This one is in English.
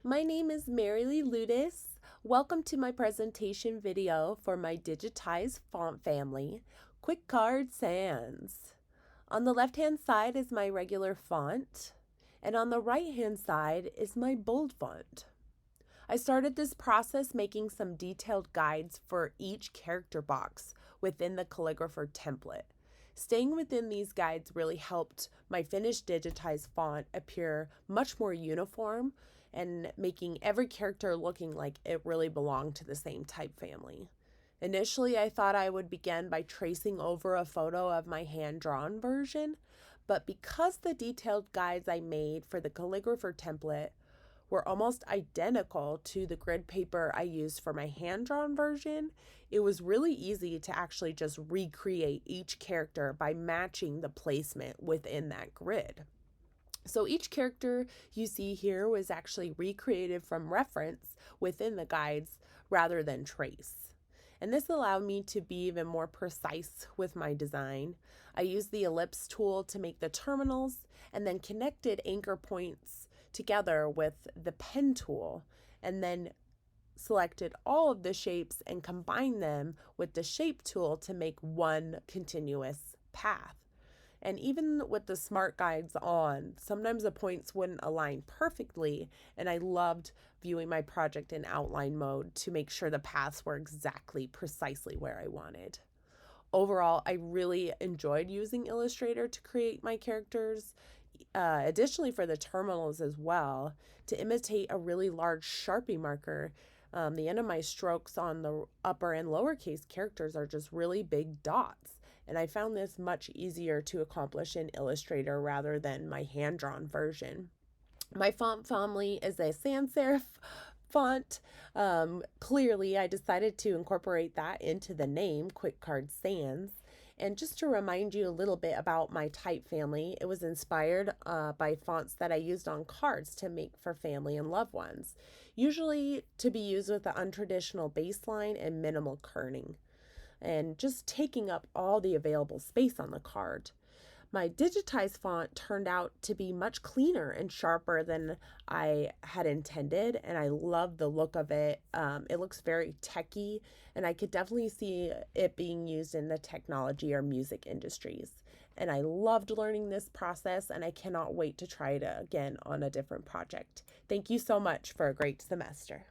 My name is Marilee Ludis. Welcome to my presentation video for my digitized font family, Quickcard Sans. On the left-hand side is my regular font, and on the right-hand side is my bold font. I started this process making some detailed guides for each character box within the calligrapher template. Staying within these guides really helped my finished digitized font appear much more uniform and making every character looking like it really belonged to the same type family. Initially, I thought I would begin by tracing over a photo of my hand-drawn version, but because the detailed guides I made for the calligrapher template were almost identical to the grid paper I used for my hand-drawn version, it was really easy to actually just recreate each character by matching the placement within that grid. So each character you see here was actually recreated from reference within the guides rather than trace. And this allowed me to be even more precise with my design. I used the ellipse tool to make the terminals and then connected anchor points together with the pen tool, and then selected all of the shapes and combined them with the shape tool to make one continuous path. And even with the smart guides on, sometimes the points wouldn't align perfectly, and I loved viewing my project in outline mode to make sure the paths were exactly precisely where I wanted. Overall, I really enjoyed using Illustrator to create my characters, additionally for the terminals as well, to imitate a really large Sharpie marker. The end of my strokes on the upper and lowercase characters are just really big dots, and I found this much easier to accomplish in Illustrator rather than my hand-drawn version. My font family is a sans serif font. Clearly, I decided to incorporate that into the name, Quickcard Sans. And just to remind you a little bit about my type family, it was inspired by fonts that I used on cards to make for family and loved ones, usually to be used with the untraditional baseline and minimal kerning, and just taking up all the available space on the card. My digitized font turned out to be much cleaner and sharper than I had intended, and I love the look of it. It looks very techy, and I could definitely see it being used in the technology or music industries. And I loved learning this process, and I cannot wait to try it again on a different project. Thank you so much for a great semester.